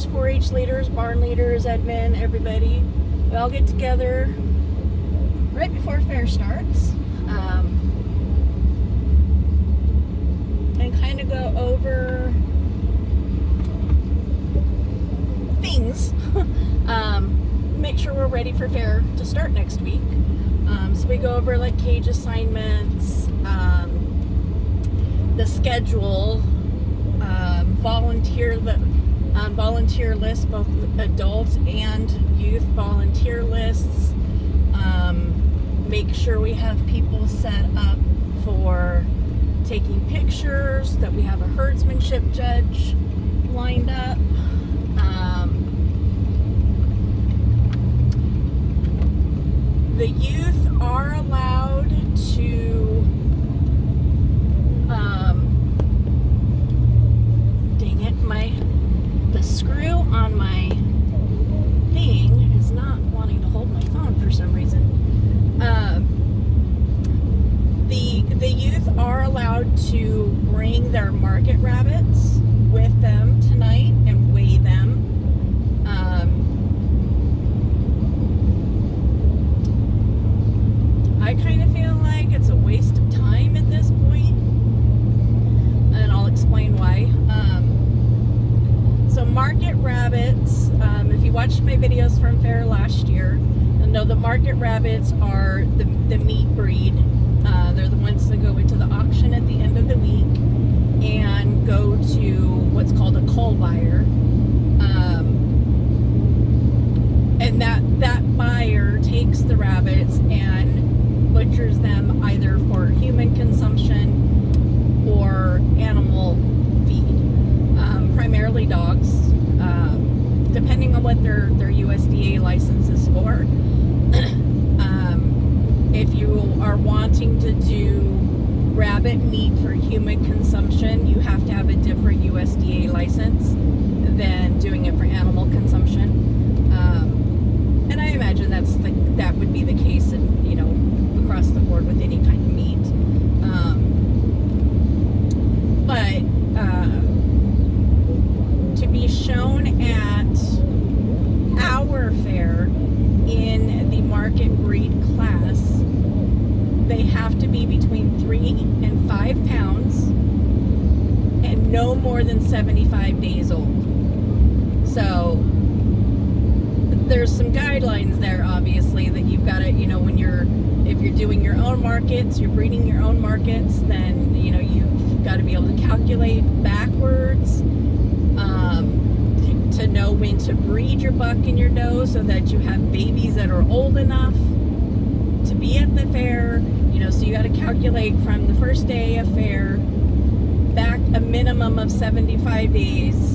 leaders, 4-H leaders, barn leaders, admin, everybody. We all get together right before fair starts and kind of go over things. Make sure we're ready for fair to start next week. So we go over like cage assignments, the schedule, volunteer lists, both adult and youth volunteer lists. Make sure we have people set up for taking pictures, that we have a herdsmanship judge lined up. The youth are allowed to dang it, the screw on my thing is not wanting to hold my phone for some reason. The youth are allowed to bring their market rabbits with them tonight and weigh them. I kind of feel like it's a waste of time at this point, and I'll explain why. So market rabbits, if you watched my videos from fair last year, you'll know the market rabbits are the meat breed. They're the ones that go into the auction at the end of the week and go to what's called a cull buyer. And that buyer takes the rabbits and butchers them either for human consumption or animal feed, primarily dogs, depending on what their USDA license is for. If you are wanting to do rabbit meat for human consumption, you have to have a different USDA license than doing it for animal consumption. And I imagine that would be the case in, across the board with any kind of meat. But to be shown at our fair in the market breed class, they have to be between 3 and 5 pounds and no more than 75 days old. So there's some guidelines there, obviously, that you've got to, if you're doing your own markets, you're breeding your own markets, then, you've got to be able to calculate backwards to know when to breed your buck and your doe so that you have babies that are old enough to be at the fair. So you got to calculate from the first day of fair back a minimum of 75 days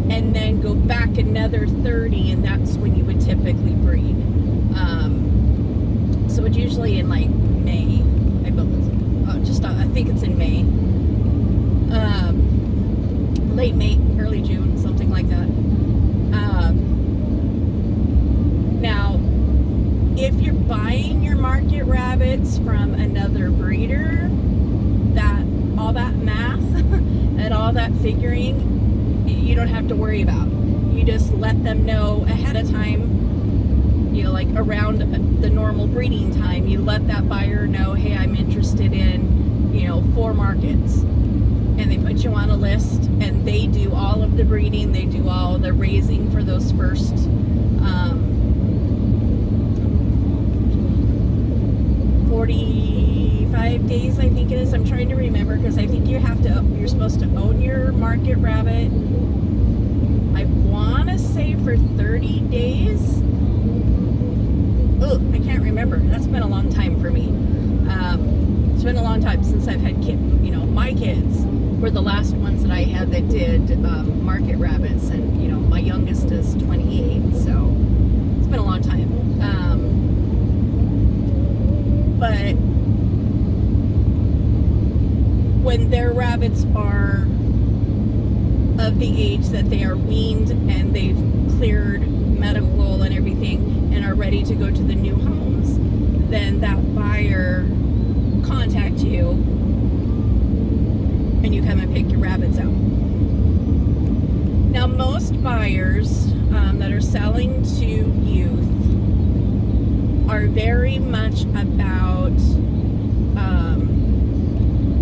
and then go back another 30, and that's when you would typically breed. So it's usually in like May, I believe. I think it's in May. Late May, early June, something like that. Now, if you're buying your market rabbits from another breeder, all that math and all that figuring, you don't have to worry about. You just let them know ahead of time, like around the normal breeding time, you let that buyer know, hey, I'm interested in, 4 markets. And they put you on a list, and they do all of the breeding, they do all the raising for those first 45 days, I think it is. I'm trying to remember, because I think you're supposed to own your market rabbit, I want to say for 30 days. I can't remember. That's been a long time for me. It's been a long time since I've had kids. My kids were the last ones that I had that did market rabbits, and my youngest is 28, so it's been a long time. But when their rabbits are of the age that they are weaned and they've cleared medical and everything and are ready to go to the new homes, then that buyer contacts you and you come and pick your rabbits out. most buyers that are selling to youth are very much about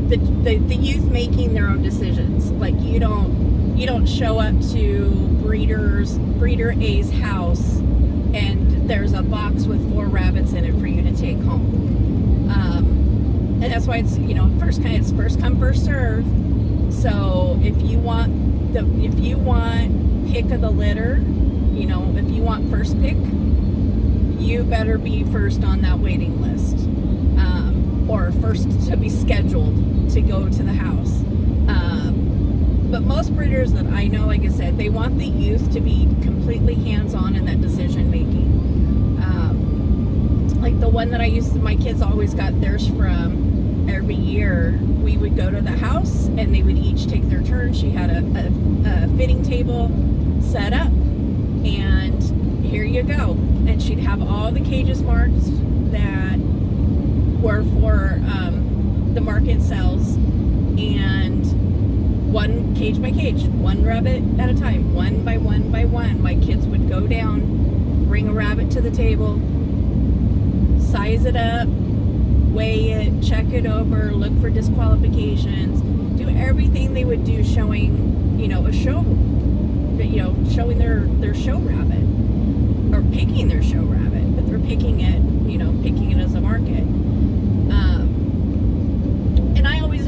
the youth making their own decisions. Like you don't show up to breeder A's house and there's a box with 4 rabbits in it for you to take home. And that's why it's it's first come first serve. So if you want pick of the litter, if you want first pick, you better be first on that waiting list, or first to be scheduled to go to the house. But most breeders that I know, like I said, they want the youth to be completely hands-on in that decision making. Like the one that my kids always got theirs from, every year we would go to the house and they would each take their turn. She had a fitting table set up, and here you go. And she'd have all the cages marked that were for the market sells, and one cage by cage, one rabbit at a time, one by one by one. My kids would go down, bring a rabbit to the table, size it up, weigh it, check it over, look for disqualifications, do everything they would do showing, a show, showing their show rabbit, or picking their show rabbit, but they're picking it as a market. And I always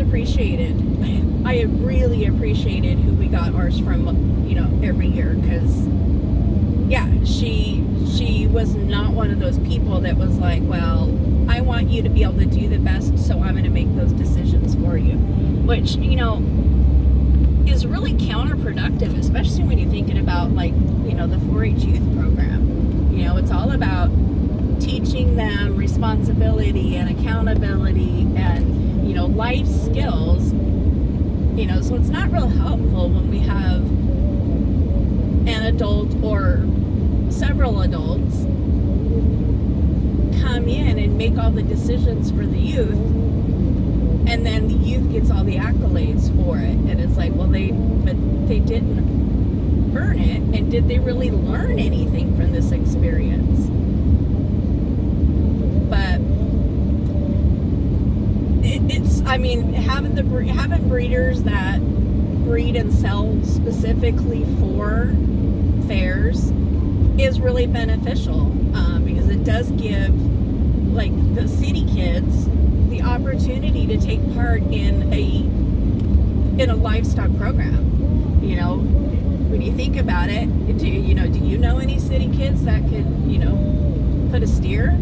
I really appreciated who we got ours from, every year, because she was not one of those people that was like, well, I want you to be able to do the best, so I'm going to make those decisions for you, which, is really counterproductive, especially when you're thinking about, like, the 4-H youth program. It's all about teaching them responsibility and accountability and, life skills, so it's not real helpful when we have an adult or several adults come in and make all the decisions for the youth, and then the youth gets all the accolades for it, and it's like, well, they didn't earn it, and did they really learn anything from this experience? But having breeders that breed and sell specifically for fairs is really beneficial, because it does give, like, the city kids the opportunity to take part in a livestock program. When you think about it, do you know any city kids that could put a steer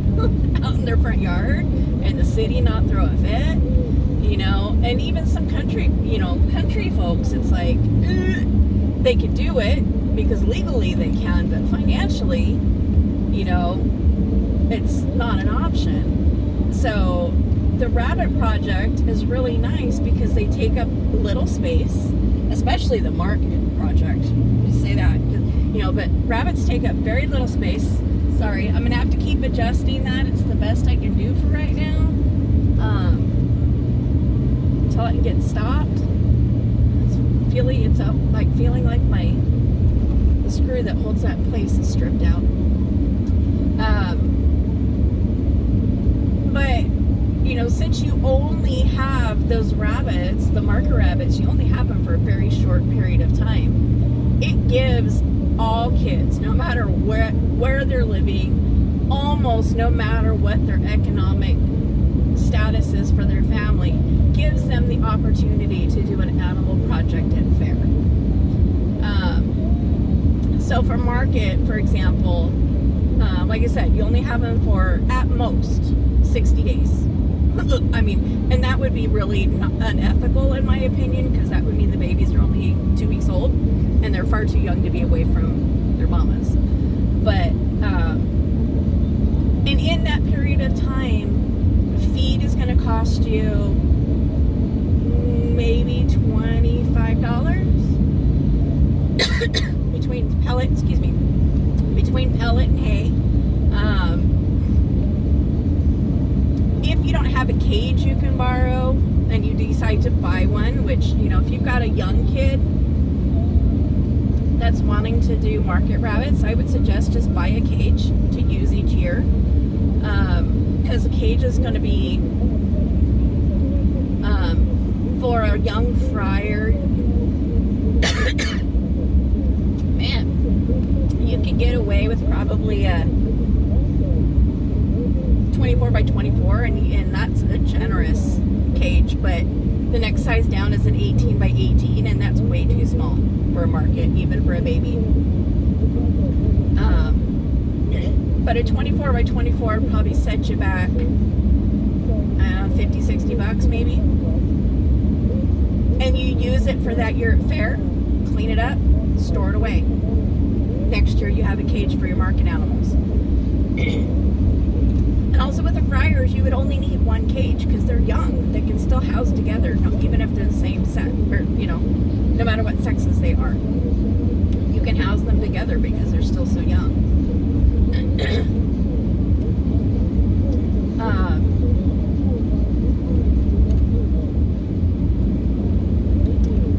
out in their front yard and the city not throw a fit? And even some country folks, it's like, they could do it because legally they can, but financially, it's not an option. So the Rabbit Project is really nice because they take up little space, especially the Market Project. Just say that, but rabbits take up very little space. Sorry, I'm gonna have to keep adjusting that. It's the best I can do for right now, until it gets stopped. It's up, like, feeling like the screw that holds that in place is stripped out. But since you only have those rabbits, the market rabbits, you only have them for a very short period of time. It gives all kids, no matter where they're living, almost no matter what their economic status is for their family, gives them the opportunity to do an animal project at fair. So for market, for example, like I said, you only have them for, at most, 60 days. And that would be really unethical in my opinion, because that would mean the babies are only 2 weeks old and they're far too young to be away from their mamas. But and in that period of time, feed is going to cost you maybe $25 between pellet and hay. If you don't have a cage you can borrow and you decide to buy one, which, if you've got a young kid, that's wanting to do market rabbits, I would suggest just buy a cage to use each year, because a cage is going to be for a young fryer. Man, you could get away with probably a 24 by 24, and that's a generous cage, but the next size down is an 18 by 18, and that's way too small for a market, even for a baby. But a 24 by 24 would probably set you back $50-$60 maybe. And you use it for that year at fair, clean it up, store it away. Next year you have a cage for your market animals. And also with the fryers, you would only need one cage because they're young. They can still house together, even if they're the same sex, or no matter what sexes they are. You can house them together because they're still so young.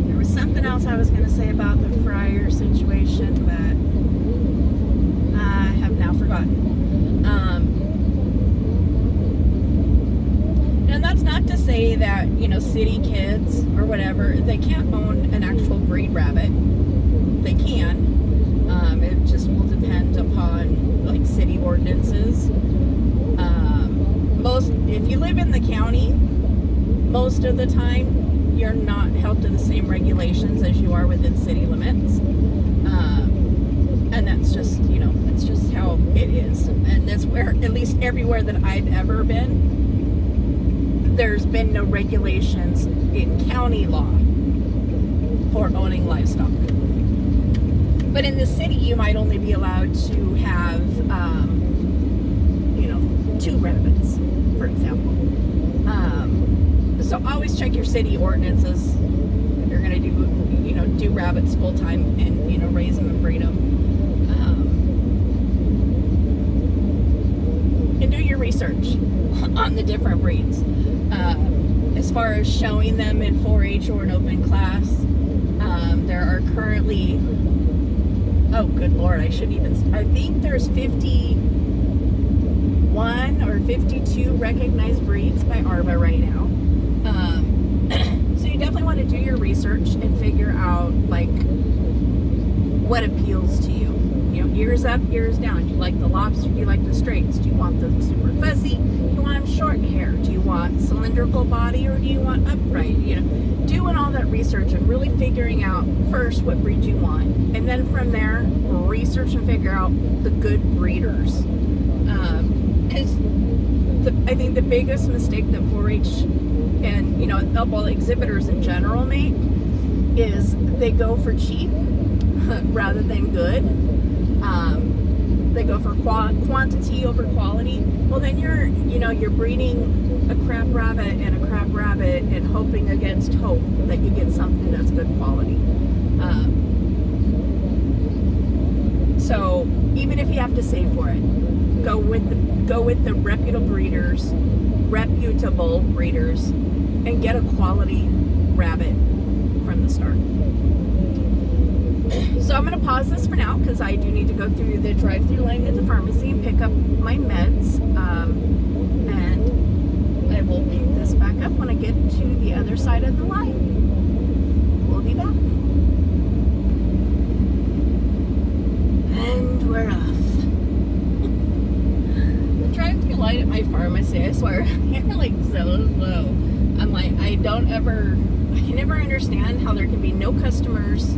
There was something else I was going to say about the fryer situation, but I have now forgotten. And that's not to say that, city kids or whatever, they can't own an actual breed rabbit. They can. It just will depend upon like city ordinances. If you live in the county, most of the time you're not held to the same regulations as you are within city limits. And that's just, it's just how it is. And that's where, at least everywhere that I've ever been, there's been no regulations in county law for owning livestock. But in the city, you might only be allowed to have, 2 rabbits, for example. So always check your city ordinances if you're going to do rabbits full time and raise them and breed them. And do your research on the different breeds. As far as showing them in 4-H or an open class, there are currently, oh good Lord, I think there's 51 or 52 recognized breeds by ARBA right now. So you definitely want to do your research and figure out what appeals to you. Ears up, ears down. Do you like the lobster? Do you like the straights? Do you want them super fuzzy? Do you want them short hair? Do you want cylindrical body, or do you want upright? Doing all that research and really figuring out first what breed you want, and then from there research and figure out the good breeders. Because I think the biggest mistake that 4-H and exhibitors in general make is they go for cheap rather than good. They go for quantity over quality. Well, then you're breeding a crap rabbit and a crap rabbit and hoping against hope that you get something that's good quality. So even if you have to save for it, go with the reputable breeders, and get a quality rabbit from the start. So I'm going to pause this for now because I do need to go through the drive-through line at the pharmacy and pick up my meds. And I will pick this back up when I get to the other side of the line. We'll be back. And we're off. The drive-through line at my pharmacy, I swear, they're so slow. I'm I can never understand how there can be no customers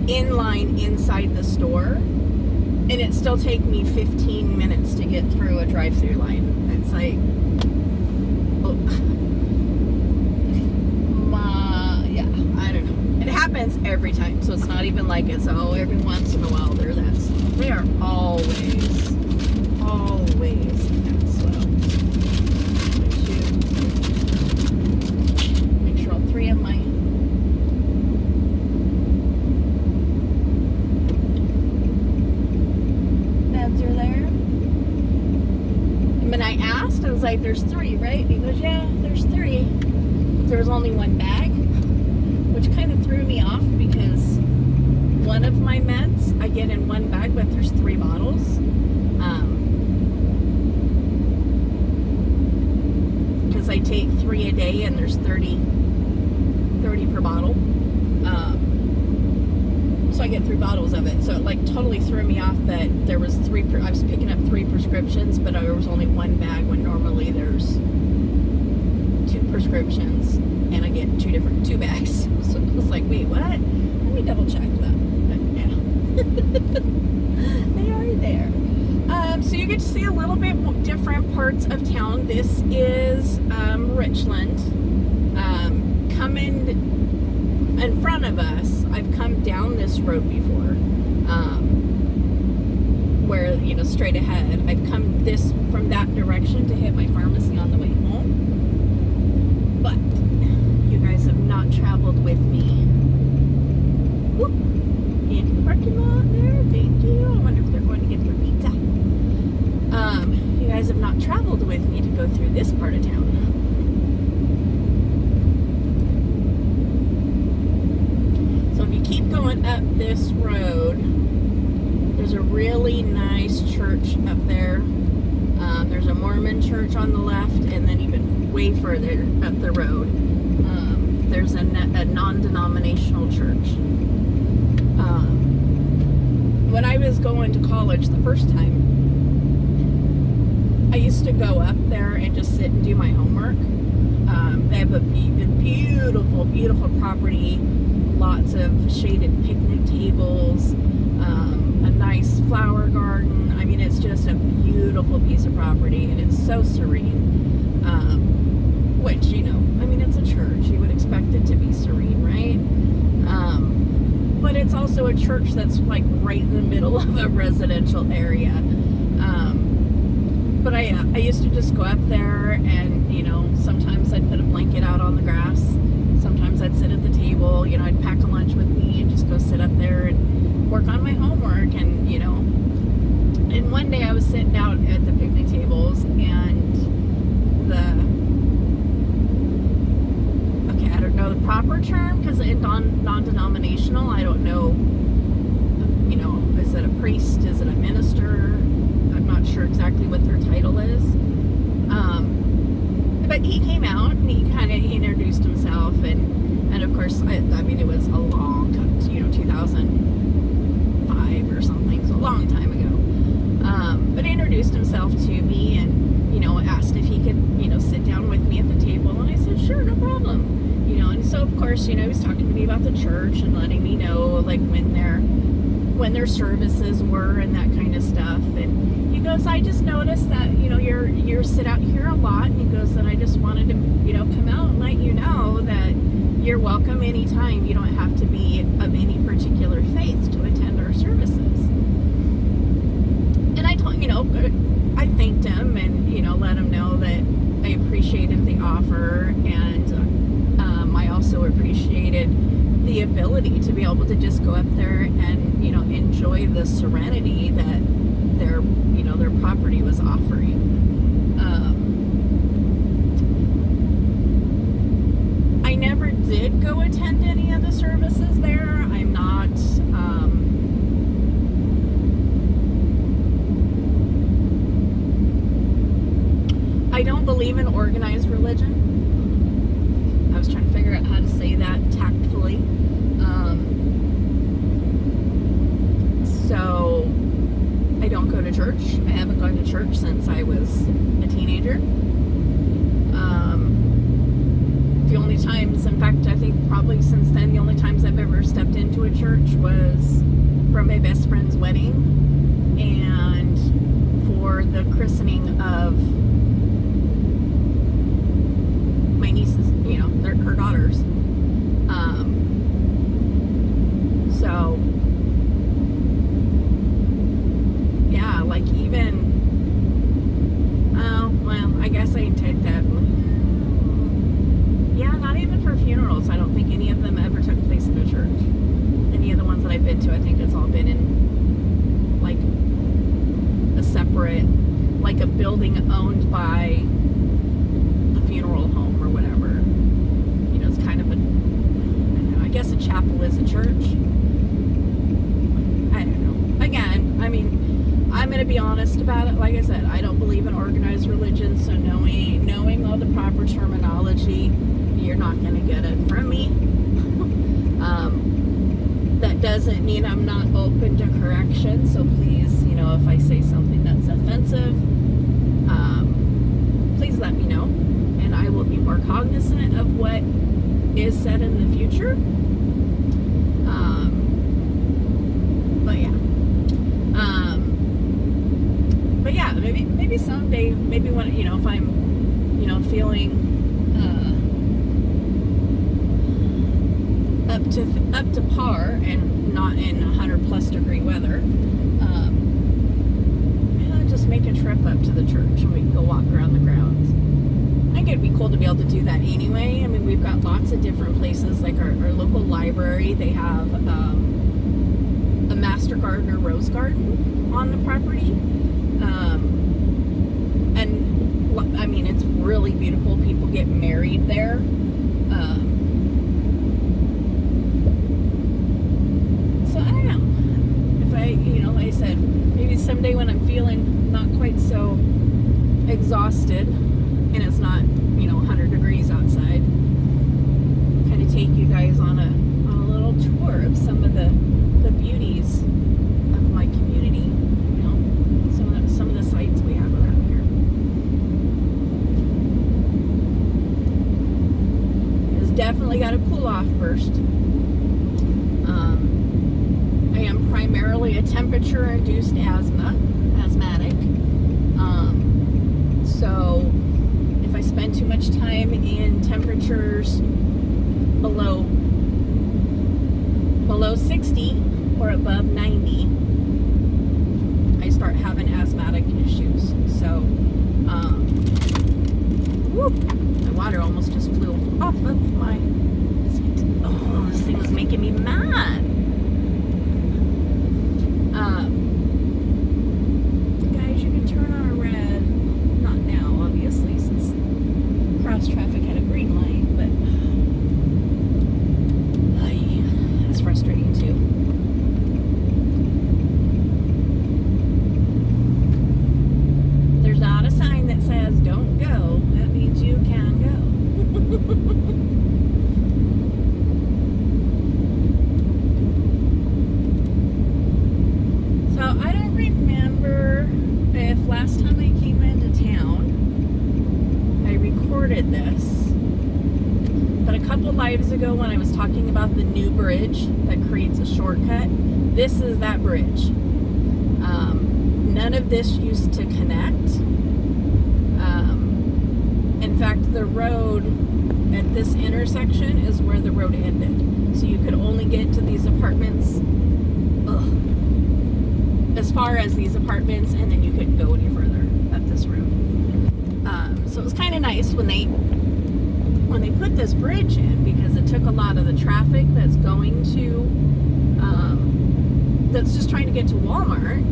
in line inside the store, and it still take me 15 minutes to get through a drive-through line. It's I don't know. It happens every time, so it's not even like it's every once in a while they're that slow. They are always that slow. Make sure all 3 of my are there. When I asked, I was like, there's 3, right? He goes, yeah, there's 3. There was only 1 bag, which kind of threw me off because one of my meds I get in one bag, but there's 3 bottles. Because I take 3 a day, and there's 30 per bottle. So I get 3 bottles of it. So it like totally threw me off that there was I was picking up 3 prescriptions, but there was only 1 bag when normally there's 2 prescriptions, and I get 2 bags. So I was like, wait, what? Let me double check that. But yeah. They are there. So you get to see a little bit different parts of town. This is Richland. Coming in front of us, I've come down this road before, where, you know, straight ahead. I've come from that direction to hit my pharmacy on the way home. But you guys have not traveled with me. Whoop. Into the parking lot there. Thank you. I wonder if they're going to get their pizza. You guys have not traveled with me to go through this part of town. So if you keep going up this road, there's a really nice church up there. There's a Mormon church on the left, and then even way further up the road, there's a non-denominational church. When I was going to college the first time, I used to go up there and just sit and do my homework. They have a beautiful, beautiful property, lots of shaded picnic tables, a nice flower garden. I mean, it's just a beautiful piece of property, and it's so serene. Which, you know, I mean, it's a church. You would expect it to be serene, right? But it's also a church that's like right in the middle of a residential area. But I used to just go up there, and, you know, sometimes I'd put a blanket out on the grass. Sometimes I'd sit at the table. You know, I'd pack a lunch with me and just go sit up there and work on my homework. And, you know, and one day I was sitting out at the picnic tables, and I don't know the proper term, because it's non-denominational. I don't know, you know, is it a priest? Is it a minister? I'm not sure exactly what their title is. But he came out, and he kind of introduced himself, and of course, I mean, it was a long time, you know, 2005 or something, so a long time ago. But he introduced himself to me, and, you know, asked if he could, you know, sit down with me at the table, and I said, sure, no problem. You know, and so of course, you know, he was talking to me about the church and letting me know, like, when their services were and that kind of stuff. And he goes, I just noticed that, you know, you're sit out here a lot. And he goes, and I just wanted to, you know, come out and let you know that you're welcome anytime. You don't have to be of any particular faith to attend our services. And I told, you know, I thanked him, and, you know, let him know that I appreciated the offer, and I also appreciated the ability to be able to just go up there and, you know, enjoy the serenity that their property was offering. I never did go attend any of the services there. I'm not I don't believe in organized religion. I was trying to figure out how to say that tactfully. So I don't go to church. I haven't gone to church since I was a teenager. The only times, in fact, I think probably since then, the only times I've ever stepped into a church was for my best friend's wedding and for the christening of my nieces, you know, her daughters. So yeah, like even well, I guess I can take that. Yeah, not even for funerals. I don't think any of them ever took place in a church. Any of the ones that I've been to, I think it's all been in like a separate, like a building owned by the funeral home or whatever. You know, it's kind of a, I don't know, I guess a chapel is a church. I'm going to be honest about it. Like I said, I don't believe in organized religion, so knowing all the proper terminology, you're not going to get it from me. That doesn't mean I'm not open to correction, so please, if I say something that's offensive, please let me know, and I will be more cognizant of what is said in the future. But yeah, maybe someday, maybe when, if I'm, feeling up to par and not in 100+ degree weather, just make a trip up to the church and we can go walk around the grounds. I think it'd be cool to be able to do that anyway. I mean, we've got lots of different places, like our local library. They have a Master Gardener rose garden on the property. And I mean, it's really beautiful. People get married there. So I don't know. If I, like I said, maybe someday when I'm feeling not quite so exhausted and it's not, 100 degrees outside, kind of take you guys on a little tour of some of the beauties of my community, some of the sites we have around here. It's definitely got to cool off first. I am primarily a temperature-induced asthmatic. So if I spend too much time in temperatures below 60 or above 90, I start having asthmatic issues. So, my water almost just flew off of my seat. Oh, this thing was making me mad. Guys, you can turn on a red. Not now, obviously, since cross traffic had a green light, but it's frustrating too. There's not a sign that says don't go. That means you can go. So I don't remember if last time I came into town I recorded this, but a couple lives ago when I was talking about the new bridge that creates a shortcut, this is that bridge. None of this used to connect. In fact, the road at this intersection is where the road ended. So you could only get to these apartments as far as these apartments, and then you couldn't go any further up this road. So it was kind of nice when they put this bridge in, because it took a lot of the traffic that's going to that's just trying to get to Walmart.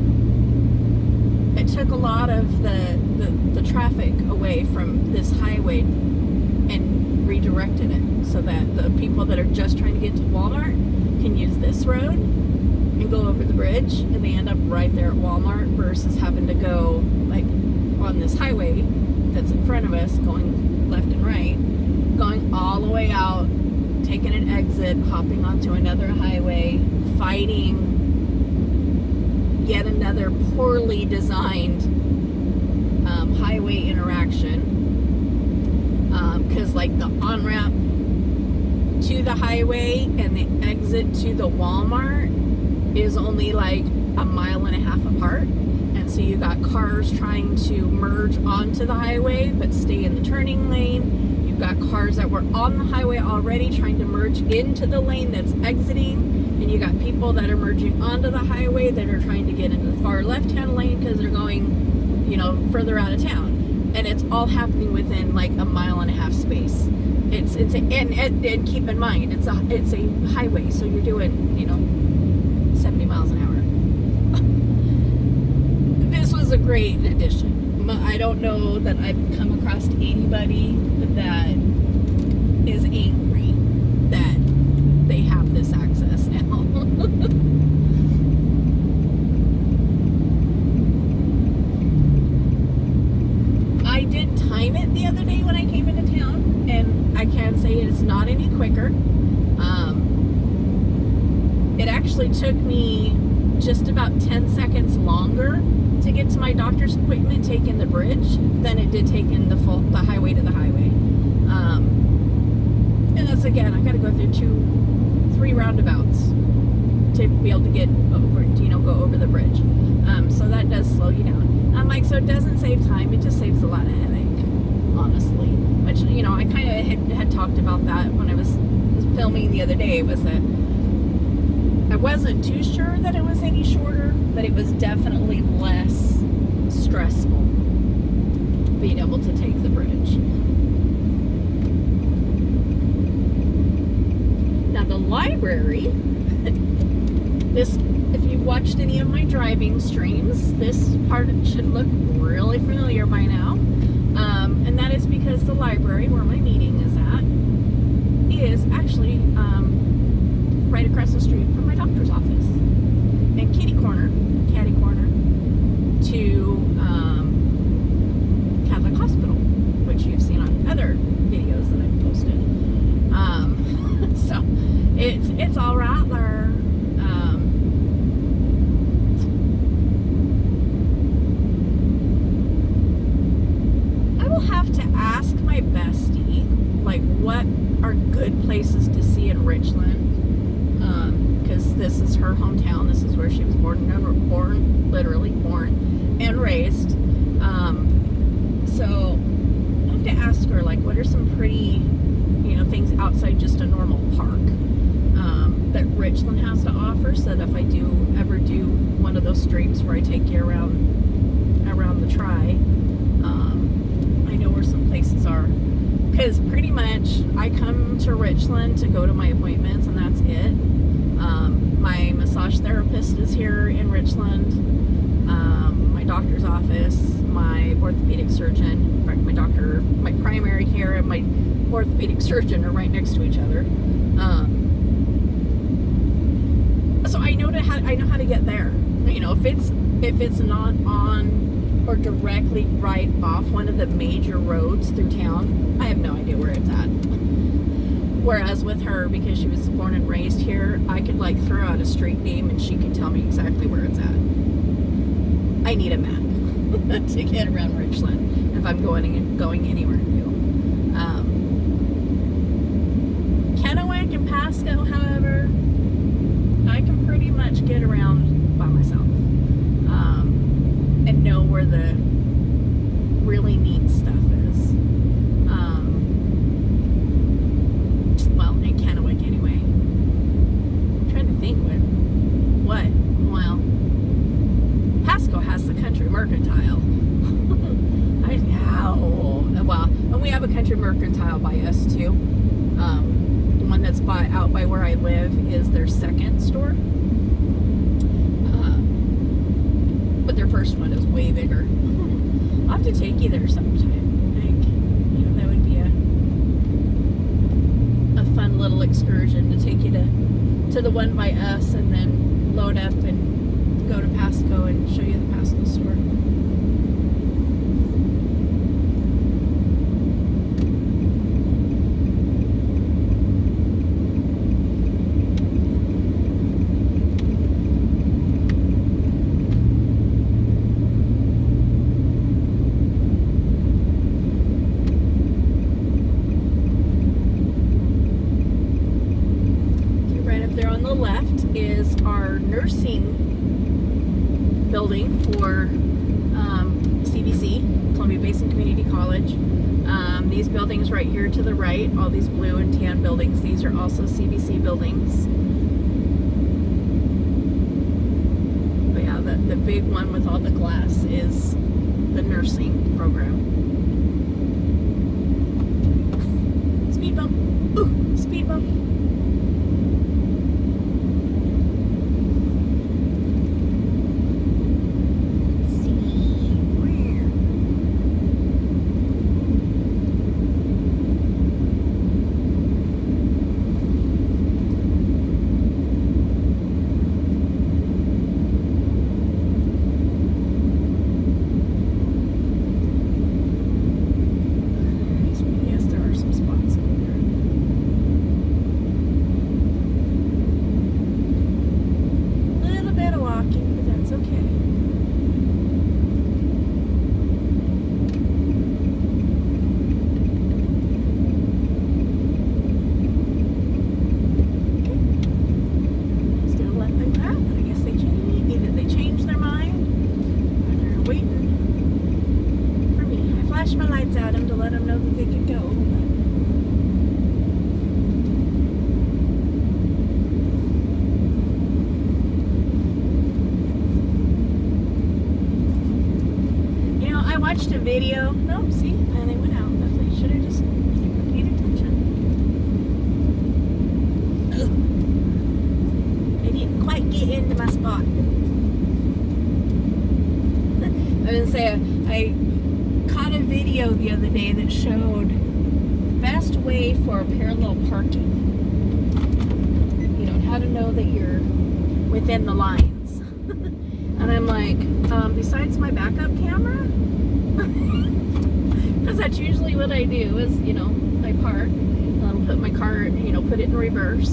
It took a lot of the traffic away from this highway and redirected it so that the people that are just trying to get to Walmart can use this road and go over the bridge, and they end up right there at Walmart, versus having to go like on this highway that's in front of us, going left and right, going all the way out, taking an exit, hopping onto another highway, fighting yet another poorly designed highway interaction, because like the on-ramp to the highway and the exit to the Walmart is only like 1.5 miles apart, and so you got cars trying to merge onto the highway but stay in the turning lane. You've got cars that were on the highway already trying to merge into the lane that's exiting, and you got people that are merging onto the highway that are trying to get into the far left-hand lane because they're going, further out of town, and it's all happening within like 1.5 mile space. And keep in mind, it's a highway, so you're doing 70 miles an hour. This was a great addition. I don't know that I've come across anybody that is angry that they have this access now. significantly quicker. It actually took me just about 10 seconds longer to get to my doctor's appointment taking the bridge than it did taking the highway to the highway. And that's, again, I got to go through 3 roundabouts to be able to get over, go over the bridge. So that does slow you down. I'm like, so it doesn't save time, it just saves a lot of headache, honestly. Which, I kind of had talked about that when I was filming the other day, was that I wasn't too sure that it was any shorter, but it was definitely less stressful being able to take the bridge. Now the library, if you've watched any of my driving streams, this part should look really familiar by now. And that is because the library where my meeting is at is actually right across the street from my doctor's office. And catty corner to Catholic Hospital, which you've seen on other videos that I've posted. So it's all right there. I will have to ask my bestie, like, what are good places to see in Richland, because this is her hometown. This is where she was literally born and raised. So I have to ask her, like, what are some pretty, things outside just a normal park that Richland has to offer, so that if I ever do one of those streams where I take you around the tri, I know where some places are. Because pretty much I come to Richland to go to my appointments, and that's it. My massage therapist is here in Richland. My doctor's office, my orthopedic surgeon, in fact, my primary care and my orthopedic surgeon are right next to each other. So I know how to get there. If it's not on or directly right off one of the major roads through town, I have no idea where it's at. Whereas with her, because she was born and raised here, I could throw out a street name and she could tell me exactly where it's at. I need a map to get around Richland if I'm going anywhere new. Kennewick and Pasco, however, I can pretty much get around by myself. And know where the really neat stuff is. Well, in Kennewick anyway. I'm trying to think well, Pasco has the Country Mercantile. And we have a Country Mercantile by us too. The one that's out by where I live is their second store. But their first one is way bigger. I'll have to take you there sometime. I think, that would be a fun little excursion to take you to the one by us, and then load up and go to Pasco and show you the Pasco store. Is our nursing building for CBC, Columbia Basin Community College. These buildings right here to the right, all these blue and tan buildings, these are also CBC buildings. But yeah, the big one with all the glass is the nursing program. Speed bump. Ooh, speed bump. watched a video. Nope, see, and they went out. I should have just paid attention. Ugh. I didn't quite get into my spot. I was gonna say, I caught a video the other day that showed the best way for parallel parking. You know, how to know that you're within the lines. And I'm like, besides my backup camera, because that's usually what I do is, you know, I park, put my car, you know, put it in reverse,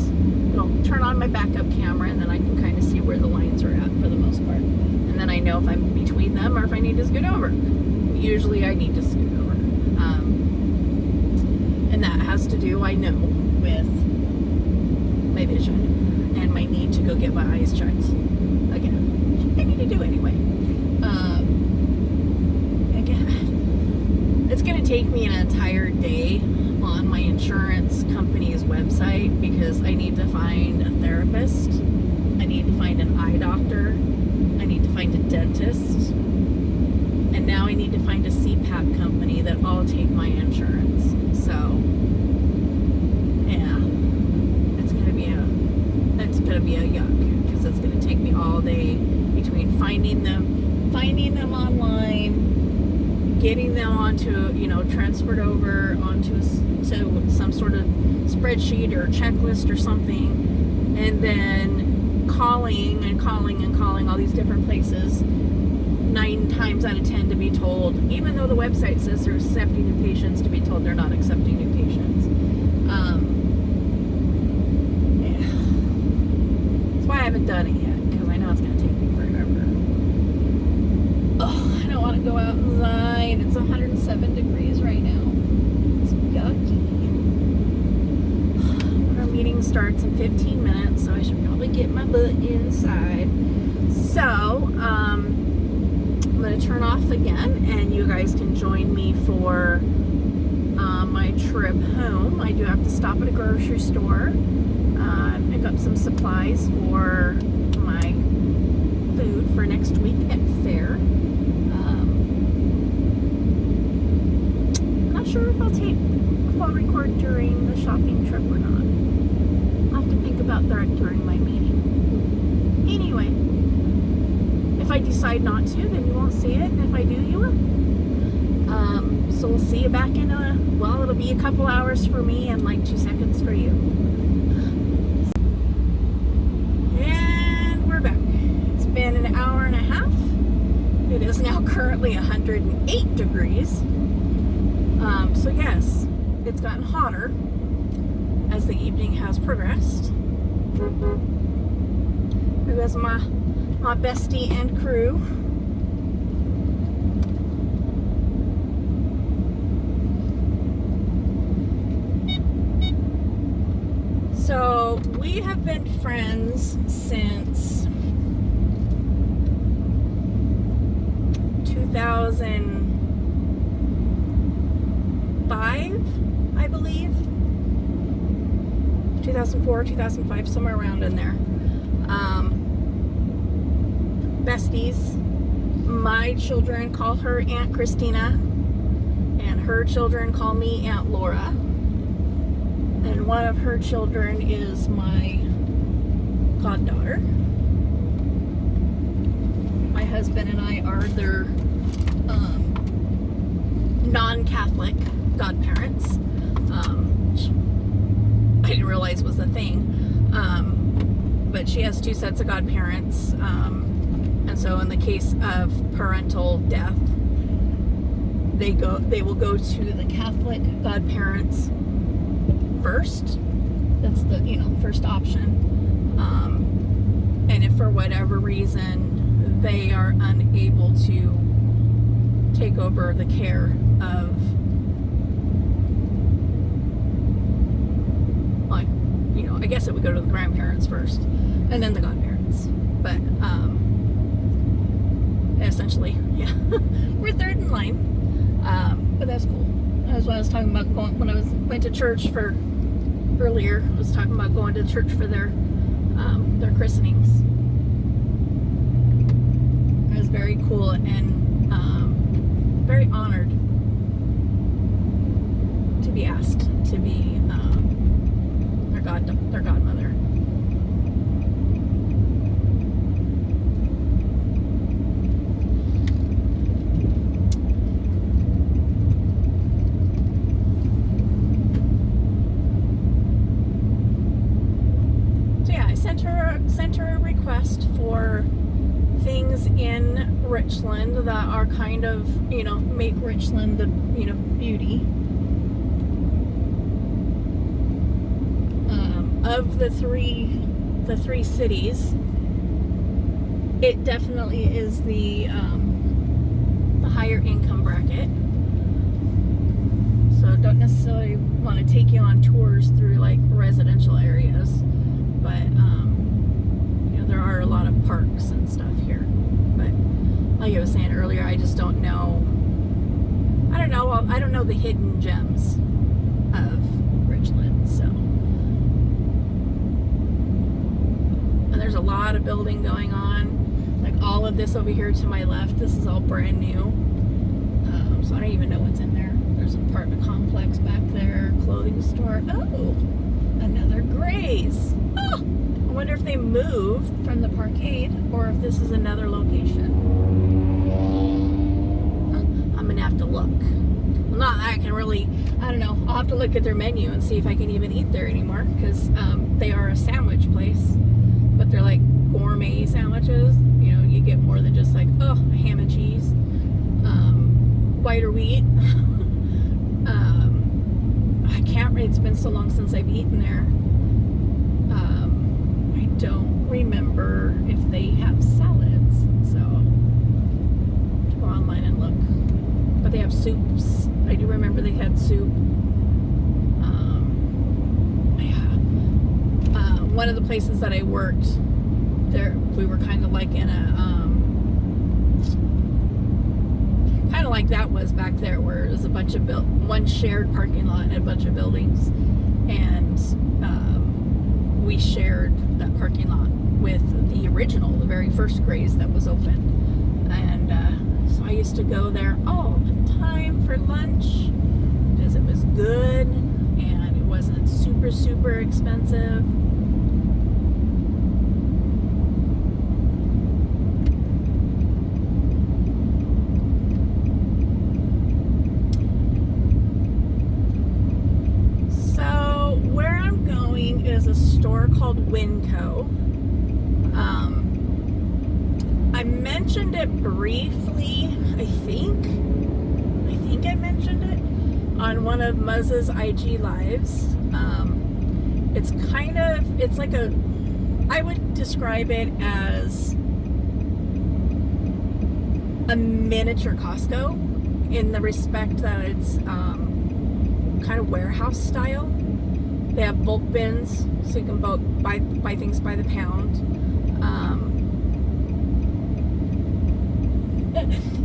it'll turn on my backup camera, and then I can kind of see where the lines are at for the most part. And then I know if I'm between them or if I need to scoot over. Usually I need to scoot over. And that has to do, I know, with my vision and my need to go get my eyes checked again. I need to do anyway. Again, it's going to take me an entire day on my insurance company's website because I need to find a therapist. I need to find an eye doctor. I need to find a dentist. And now I need to find a CPAP company that all take my insurance. So, yeah, it's going to be a yuck because it's going to take me all day between finding them online, getting them onto, you know, transferred over onto some sort of spreadsheet or checklist or something, and then calling all these different places 9 times out of 10 to be told, even though the website says they're accepting new patients, to be told they're not accepting new patients. Yeah. That's why I haven't done it yet, because I know it's going to take me forever. Oh, I don't want to go outside. It's 107 degrees right now. It's yucky. Our meeting starts in 15 minutes, so I should probably get my butt inside. So, I'm going to turn off again, and you guys can join me for my trip home. I do have to stop at a grocery store, pick up some supplies for my food for next week at fair. Not sure if I'll record during the shopping trip or not. I'll have to think about that during my meeting. Anyway, if I decide not to, then you won't see it, and if I do, you will. So we'll see you back in it'll be a couple hours for me and like 2 seconds for you. And we're back. It's been an hour and a half. It is now currently 108 degrees. So yes, it's gotten hotter as the evening has progressed. There goes my bestie and crew. So we have been friends since 2005, I believe. 2004, 2005, somewhere around in there. Besties. My children call her Aunt Christina, and her children call me Aunt Laura. And one of her children is my goddaughter. My husband and I are their non-Catholic godparents. I didn't realize was a thing. But she has 2 sets of godparents. And so in the case of parental death, they will go to the Catholic godparents first. That's the first option. And if for whatever reason they are unable to take over the care of, I guess it would go to the grandparents first and then the godparents. But essentially, yeah, we're third in line. But that's cool. That's what I was talking about when I went to church earlier. I was talking about going to church for their christenings. It was very cool, and very honored to be asked to be their godmother. So yeah, I sent her a request for things in Richland that are kind of, make Richland the, beauty. Of the three cities, it definitely is the higher income bracket. So don't necessarily want to take you on tours through like residential areas, but there are a lot of parks and stuff here. But like I was saying earlier, I just don't know. I don't know the hidden gems of Richland. So, and there's a lot of building going on. Like all of this over here to my left, this is all brand new. So I don't even know what's in there. There's an apartment complex back there, clothing store. Oh, another Grays. Oh, I wonder if they moved from the Parkade or if this is another location. I'm gonna have to look. Well, not that I can really, I don't know. I'll have to look at their menu and see if I can even eat there anymore, because they are a sandwich place, but they're like gourmet sandwiches. You get more than just like, ham and cheese, white or wheat. I can't. It's been so long since I've eaten there. I don't remember if they have salads, so I have to go online and look. But they have soups. I do remember they had soup. One of the places that I worked there, we were kind of like in a kind of like that was back there, where it was a bunch of one shared parking lot and a bunch of buildings, and we shared that parking lot with the very first Grays that was open. And so I used to go there all the time for lunch because it was good and it wasn't super expensive. Is a store called Winco. I mentioned it briefly, I think I mentioned it on one of Muzz's IG lives. It's like I would describe it as a miniature Costco, in the respect that it's kind of warehouse style. They have bulk bins, so you can buy things by the pound.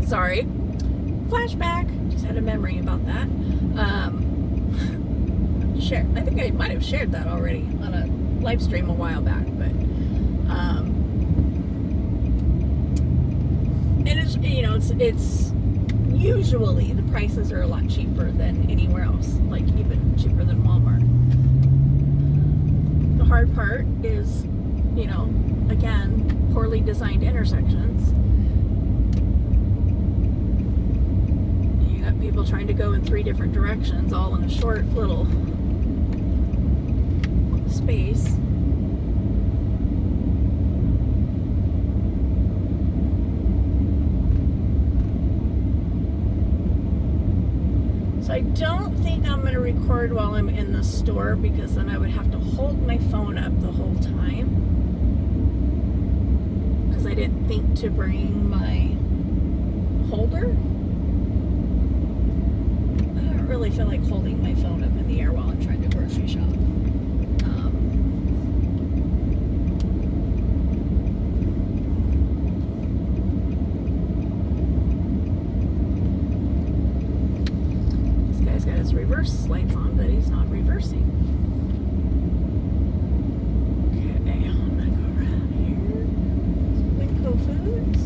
Sorry. Flashback. Just had a memory about that. I think I might have shared that already on a live stream a while back, but and it's usually the prices are a lot cheaper than anywhere else, like even cheaper than Walmart. The hard part is, again, poorly designed intersections. You got people trying to go in 3 different directions, all in a short little space. So I don't think I'm going to record while I'm in the store, because then I would have to hold my phone up the whole time, because I didn't think to bring my holder. I don't really feel like holding my phone up in the air while I'm trying to grocery shop. Got his reverse lights on, but he's not reversing. Okay, I'm gonna go around here. Winco Foods.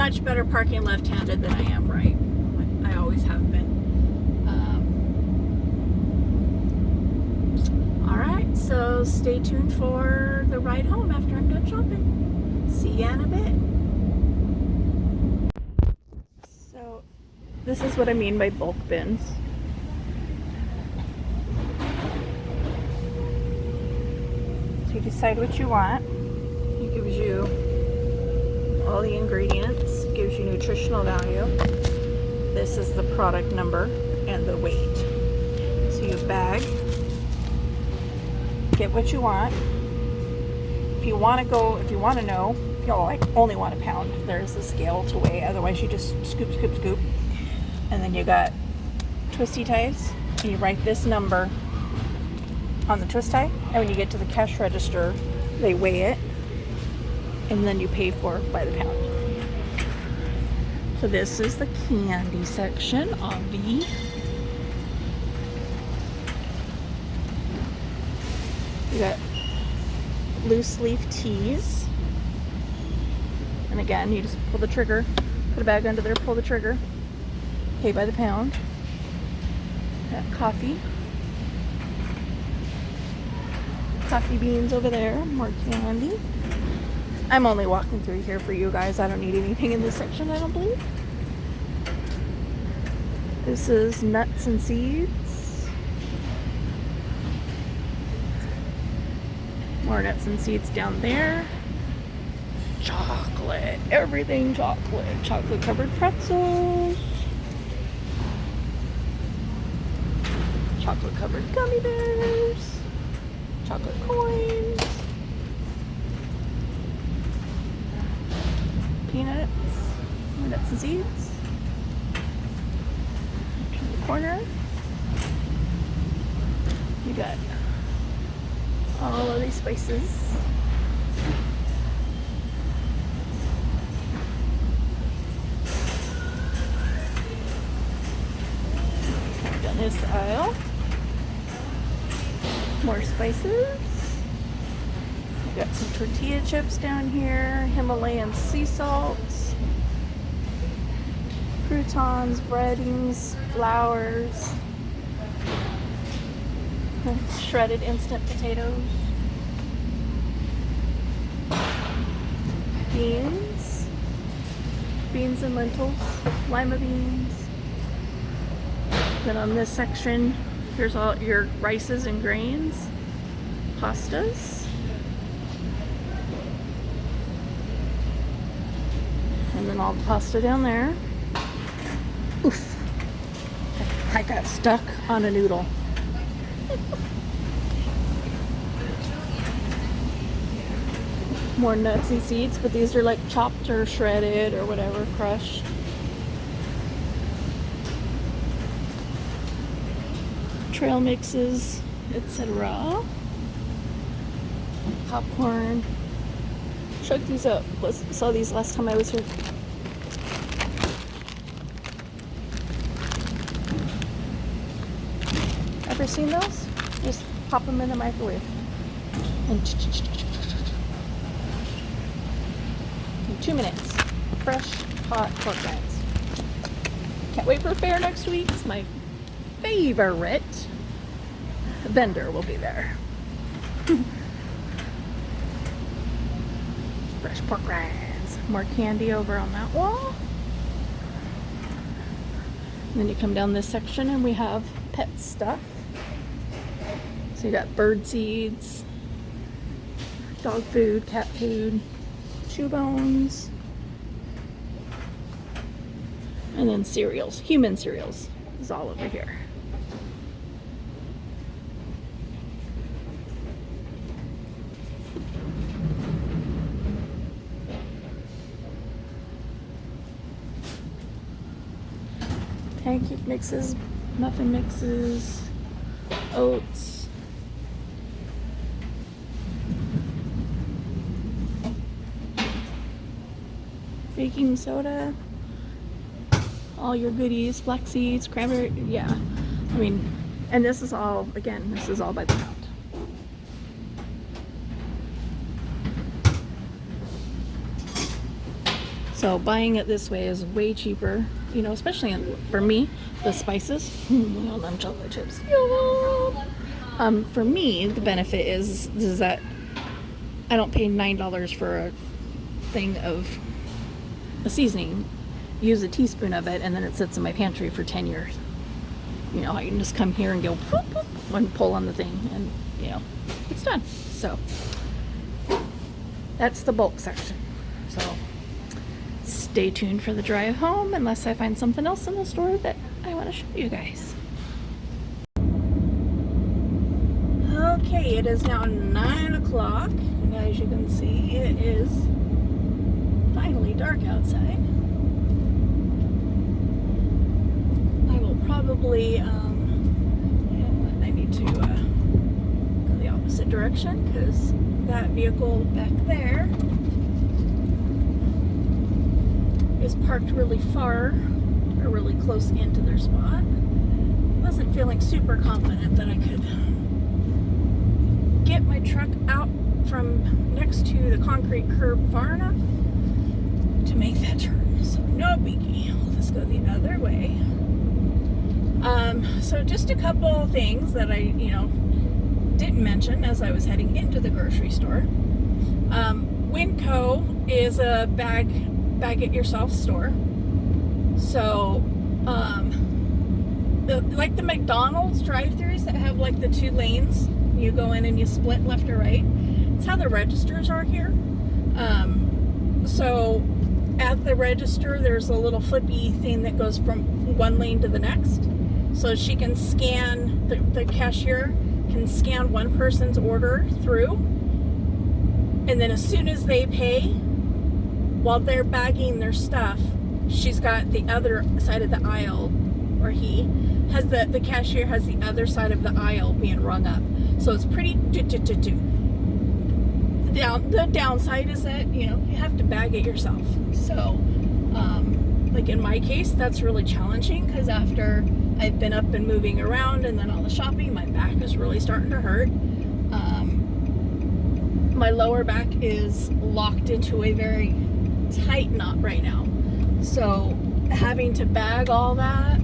much better parking left-handed than I am right. I always have been. All right, so stay tuned for the ride home after I'm done shopping. See ya in a bit. So this is what I mean by bulk bins. So you decide what you want. It gives you all the ingredients, gives you nutritional value. This is the product number and the weight. So you bag, get what you want. If you want to know, if you like only want a pound, there's a scale to weigh. Otherwise, you just scoop. And then you got twisty ties, and you write this number on the twist tie. And when you get to the cash register, they weigh it, and then you pay for it by the pound. So this is the candy section of the you got loose leaf teas, and again you just pull the trigger, put a bag under there, pull the trigger, pay by the pound. Got coffee beans over there, more candy. I'm only walking through here for you guys. I don't need anything in this section, I don't believe. This is nuts and seeds. More nuts and seeds down there. Chocolate, everything chocolate. Chocolate covered pretzels. Chocolate covered gummy bears. Chocolate coins. Peanuts. More nuts and seeds. Turn the corner. You got all of these spices. Down this aisle. More spices. We got some tortilla chips down here, Himalayan sea salts, croutons, breadings, flours, shredded instant potatoes, beans and lentils, lima beans. Then on this section, here's all your rices and grains, pastas, and then all the pasta down there. Oof, I got stuck on a noodle. More nuts and seeds, but these are like chopped or shredded or whatever, crushed. Trail mixes, etc. Popcorn. Check these out. Saw these last time I was here. Ever seen those? Just pop them in the microwave. And in 2 minutes, fresh, hot pork rinds. Can't wait for fair next week. It's my favorite vendor will be there. Fresh pork rinds. More candy over on that wall. And then you come down this section and we have pet stuff. So you got bird seeds, dog food, cat food, chew bones, and then cereals. Human cereals is all over here. Pancake mixes, muffin mixes, oats, baking soda, all your goodies, flax seeds, cranberry, yeah. I mean, and this is all, again, this is all by the pound. So buying it this way is way cheaper, you know, especially for me, the spices. All them chocolate chips. For me, the benefit is that I don't pay $9 for a thing of a seasoning. Use a teaspoon of it, and then it sits in my pantry for 10 years. You know, I can just come here and go whoop, whoop, and pull on the thing, and you know, it's done. So that's the bulk section. So stay tuned for the drive home, unless I find something else in the store that I want to show you guys. Okay, it is now 9 o'clock, and as you can see, it is finally dark outside. I will probably, I need to go the opposite direction, because that vehicle back there is parked really far, or really close into their spot. Wasn't feeling super confident that I could get my truck out from next to the concrete curb far enough to make that turn. So no biggie. I'll just go the other way. So just a couple things that I, you know, didn't mention as I was heading into the grocery store. Winco is a bag it yourself store. So like the McDonald's drive-thrus that have like the 2 lanes, you go in and you split left or right. It's how the registers are here. So at the register, there's a little flippy thing that goes from one lane to the next. So she can scan, the cashier can scan one person's order through. And then as soon as they pay, while they're bagging their stuff, she's got the other side of the aisle, or he has the cashier has the other side of the aisle being rung up. So it's pretty the downside is that, you know, you have to bag it yourself. So like in my case, that's really challenging, because after I've been up and moving around and then all the shopping, my back is really starting to hurt. My lower back is locked into a very tight knot right now. So having to bag all that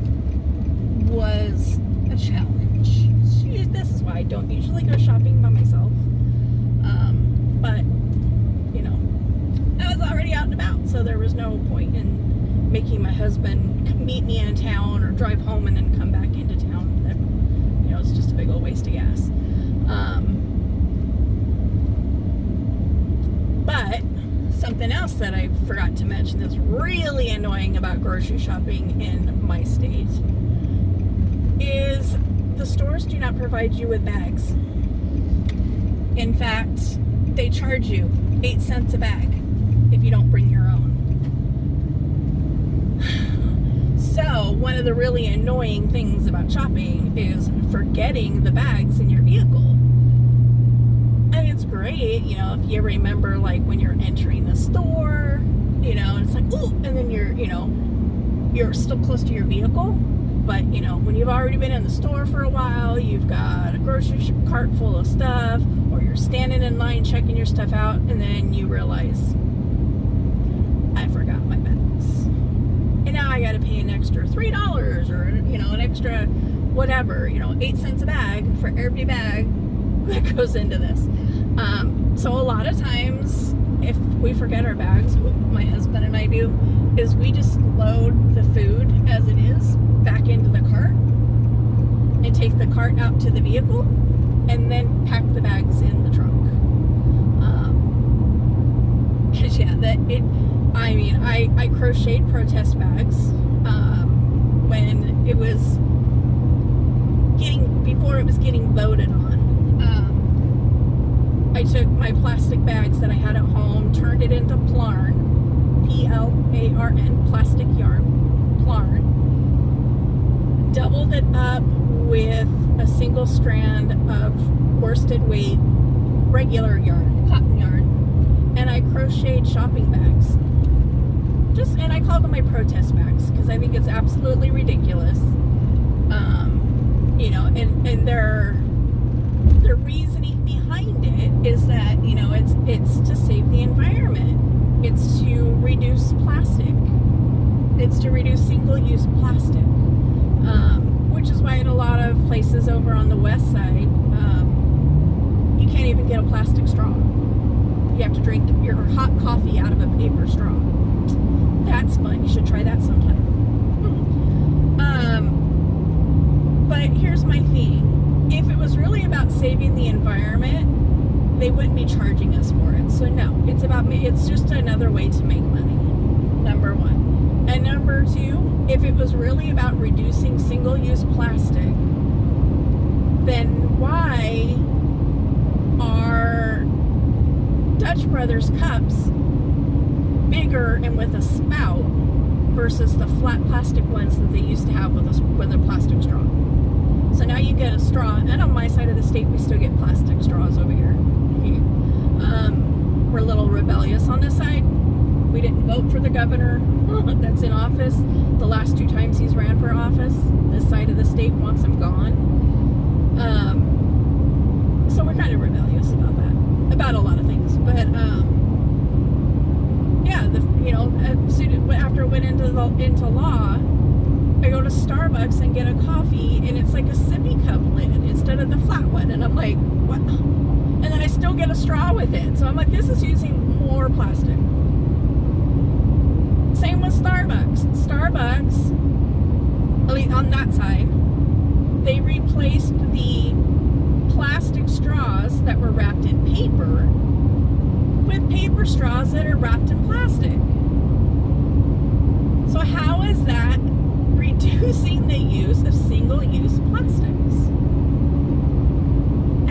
was a challenge. This is why I don't usually go shopping by myself. But, you know, I was already out and about, so there was no point in making my husband meet me in town or drive home and then come back into town. That, you know, it's just a big old waste of gas. But something else that I forgot to mention that's really annoying about grocery shopping in my state is the stores do not provide you with bags. In fact, they charge you 8 cents a bag if you don't bring your own. So one of the really annoying things about shopping is forgetting the bags in your vehicle. I mean, it's great, you know, if you remember, like, when you're entering the store, you know, and it's like, ooh, and then you're still close to your vehicle. But, you know, when you've already been in the store for a while, you've got a grocery cart full of stuff, or you're standing in line checking your stuff out, and then you realize, I forgot my bags. And now I got to pay an extra $3, or, you know, an extra whatever, you know, 8 cents a bag for every bag that goes into this. So a lot of times, if we forget our bags, what my husband and I do is we just load the food as it is back into the cart and take the cart out to the vehicle and then pack the bags in the trunk. Cause yeah, I crocheted protest bags when it was before it was getting voted on. I took my plastic bags that I had at home, turned it into Plarn, P-L-A-R-N, plastic yarn, Plarn, doubled it up with a single strand of worsted weight regular yarn, cotton yarn, and I crocheted shopping bags. And I call them my protest bags because I think it's absolutely ridiculous. You know, and the reasoning behind it is that, you know, it's to save the environment. It's to reduce plastic. It's to reduce single-use plastic, which is why in a lot of places over on the west side, you can't even get a plastic straw. You have to drink your hot coffee out of a paper straw. That's fun. You should try that sometime. But here's my thing. If it was really about saving the environment, they wouldn't be charging us for it. So no, it's just another way to make money. Number one. And number two, if it was really about reducing single-use plastic, then why are Dutch Brothers cups bigger and with a spout versus the flat plastic ones that they used to have with a plastic straw? So now you get a straw, and on my side of the state, we still get plastic straws over here. We're a little rebellious on this side. We didn't vote for the governor that's in office. The last 2 times he's ran for office, this side of the state wants him gone. So we're kind of rebellious about that, about a lot of things. But yeah, after it went into law, I go to Starbucks and get a coffee, and it's like a sippy cup lid instead of the flat one, and I'm like, what? And then I still get a straw with it. So I'm like, this is using more plastic. Same with Starbucks. Starbucks, at least on that side, they replaced the plastic straws that were wrapped in paper with paper straws that are wrapped in plastic. So how is that reducing the use of single-use plastics?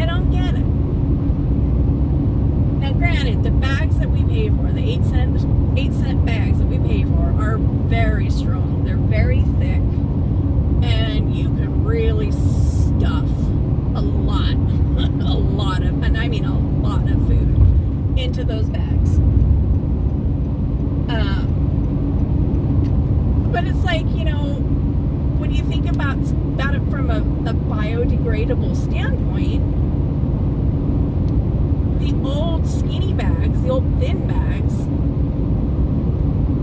I don't get it. Now granted, the bags that we pay for, the 8 cent bags that we pay for, are very strong. They're very thick, and you can really stuff a lot of, and I mean a lot of food into those bags. But it's like, when you think about it from a biodegradable standpoint, the old skinny bags, the old thin bags,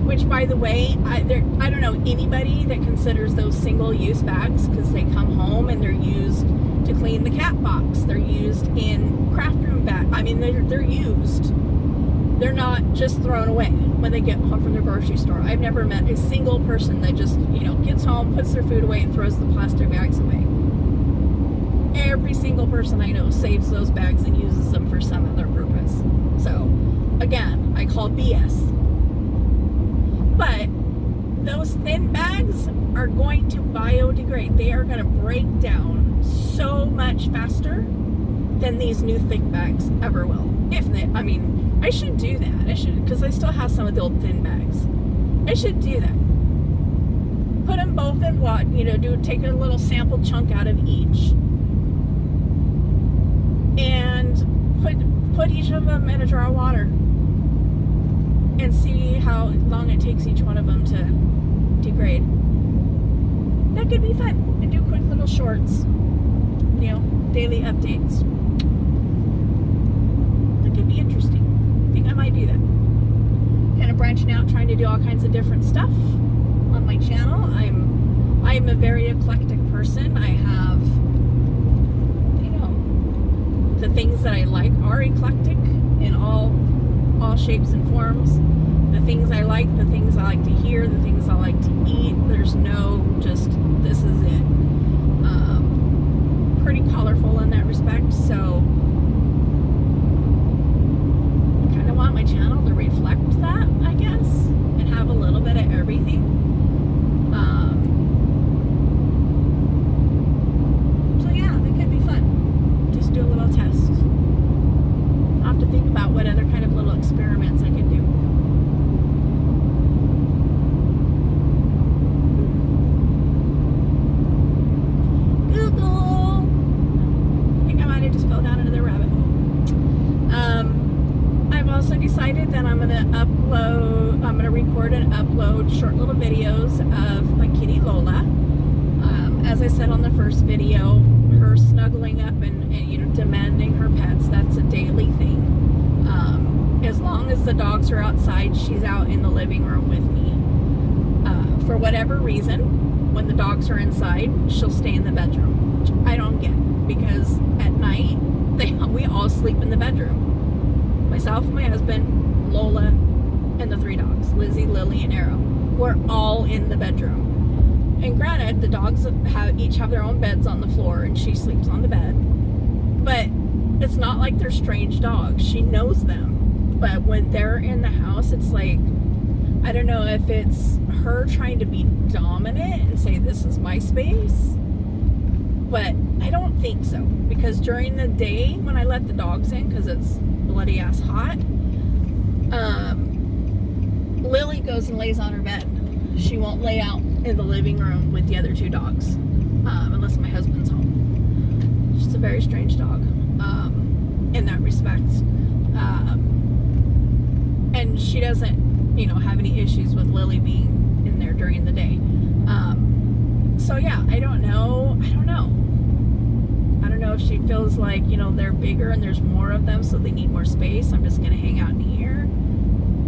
which, by the way, I don't know anybody that considers those single-use bags, because they come home and they're used to clean the cat box. They're used in craft room bags. I mean, they're used. They're not just thrown away when they get home from their grocery store. I've never met a single person that just, gets home, puts their food away, and throws the plastic bags away. Every single person I know saves those bags and uses them for some other purpose. So, again, I call BS. But those thin bags are going to biodegrade. They are going to break down so much faster than these new thick bags ever will. I should do that. Because I still have some of the old thin bags. I should do that. Put them both in take a little sample chunk out of each. And put each of them in a jar of water. And see how long it takes each one of them to degrade. That could be fun. And do quick little shorts. Daily updates. That could be interesting. I think I might do that. Kind of branching out, trying to do all kinds of different stuff on my channel. I'm a very eclectic person. I have, the things that I like are eclectic in all shapes and forms. The things I like, the things I like to hear, the things I like to eat. There's no just, this is it. Pretty colorful in that respect, so I kind of want my channel to reflect that, I guess, and have a little bit of everything. So yeah, it could be fun. Just do a little test. I'll have to think about what other kind of little experiments I could do. Decided that I'm going to record and upload short little videos of my kitty Lola. As I said on the first video, her snuggling up and demanding her pets, that's a daily thing. as long as the dogs are outside, she's out in the living room with me. For whatever reason, when the dogs are inside, she'll stay in the bedroom, which I don't get, because at night we all sleep in the bedroom. Myself, my husband, Lola, and the 3 dogs, Lizzie, Lily, and Arrow. We're all in the bedroom. And granted, the dogs each have their own beds on the floor, and she sleeps on the bed. But it's not like they're strange dogs. She knows them. But when they're in the house, it's like, I don't know if it's her trying to be dominant and say, this is my space. But I don't think so. Because during the day, when I let the dogs in, because it's bloody ass hot, Lily goes and lays on her bed. She won't lay out in the living room with the other 2 dogs, unless my husband's home. She's a very strange dog, in that respect. And she doesn't, have any issues with Lily being in there during the day. So yeah, I don't know if she feels like, they're bigger and there's more of them, so they need more space. I'm just gonna hang out in here.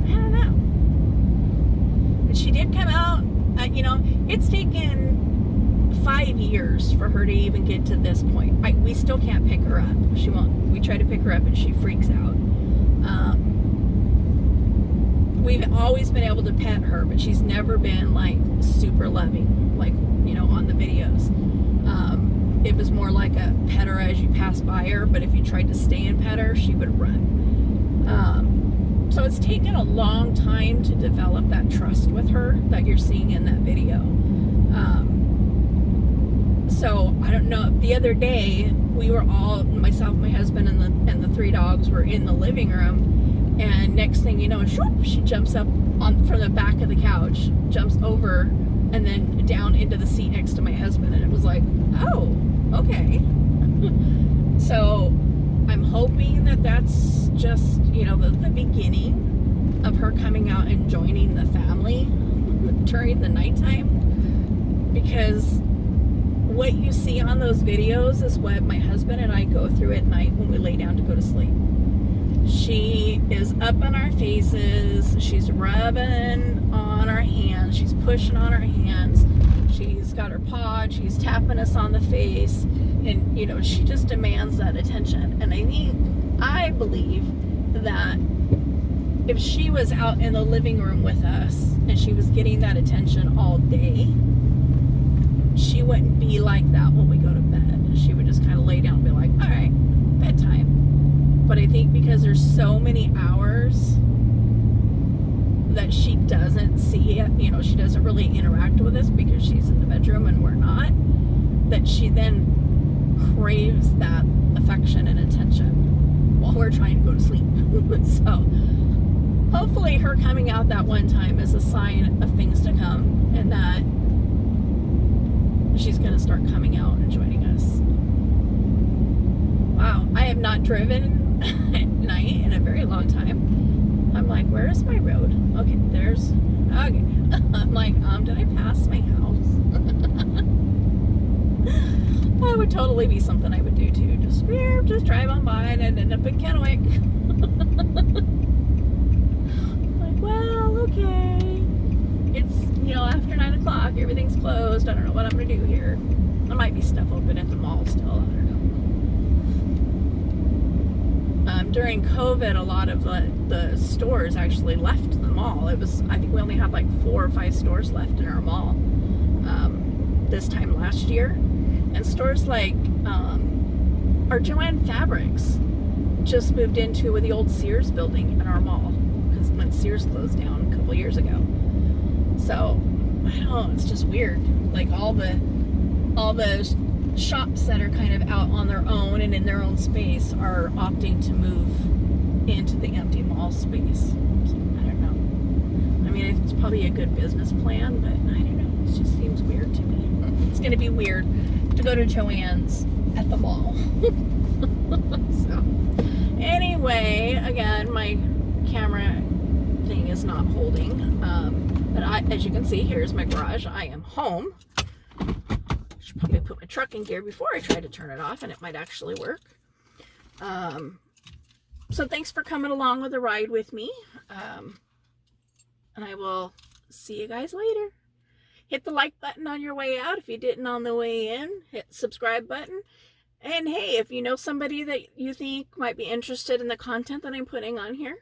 I don't know. But she did come out, it's taken 5 years for her to even get to this point. We still can't pick her up. She won't. We try to pick her up and she freaks out. We've always been able to pet her, but she's never been like super loving, like, on the videos. It was more like a pet her as you pass by her, but if you tried to stay and pet her, she would run. So it's taken a long time to develop that trust with her that you're seeing in that video. So I don't know. The other day, we were all, myself, my husband, and the 3 dogs were in the living room, and next thing you know, she jumps up from the back of the couch, jumps over, and then down into the seat next to my husband, and it was like, oh, okay. So I'm hoping that that's just, the beginning of her coming out and joining the family during the nighttime, because what you see on those videos is what my husband and I go through at night when we lay down to go to sleep. She is up on our faces, she's rubbing on our hands, she's pushing on our hands, she's got her paw, she's tapping us on the face, and she just demands that attention. And I believe that if she was out in the living room with us and she was getting that attention all day, she wouldn't be like that when we go to bed. She would just kind of lay down and be like, all right, bedtime. But I think because there's so many hours that she doesn't see it, she doesn't really interact with us because she's in the bedroom and we're not, that she then craves that affection and attention while we're trying to go to sleep. So hopefully her coming out that one time is a sign of things to come, and that she's going to start coming out and joining us. Wow, I have not driven at night in a very long time. I'm like, where is my road? Okay, okay. I'm like, did I pass my house? That would totally be something I would do too. Just drive on by and end up in Kennewick. Like, well, okay. It's, after 9 o'clock, everything's closed. I don't know what I'm going to do here. There might be stuff open at the mall still. I don't know. During COVID, a lot of the stores actually left the mall. I think we only had like 4 or 5 stores left in our mall this time last year. And stores like our Joann Fabrics just moved into the old Sears building in our mall, because when Sears closed down a couple years ago. So I don't know, it's just weird. Like all the shops that are kind of out on their own and in their own space are opting to move into the empty mall space. So, I don't know. I mean, it's probably a good business plan, but I don't know. It just seems weird to me. It's going to be weird to go to Joann's at the mall. So, anyway, again, my camera thing is not holding. But as you can see, here's my garage. I am home. Should probably put my truck in gear before I try to turn it off, and it might actually work. So thanks for coming along with the ride with me. And I will see you guys later. Hit the like button on your way out if you didn't on the way in. Hit the subscribe button. And hey, if you know somebody that you think might be interested in the content that I'm putting on here,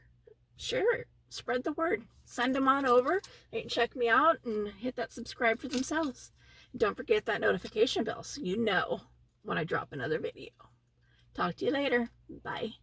share it. Spread the word. Send them on over. They can check me out and hit that subscribe for themselves. Don't forget that notification bell so you know when I drop another video. Talk to you later. Bye.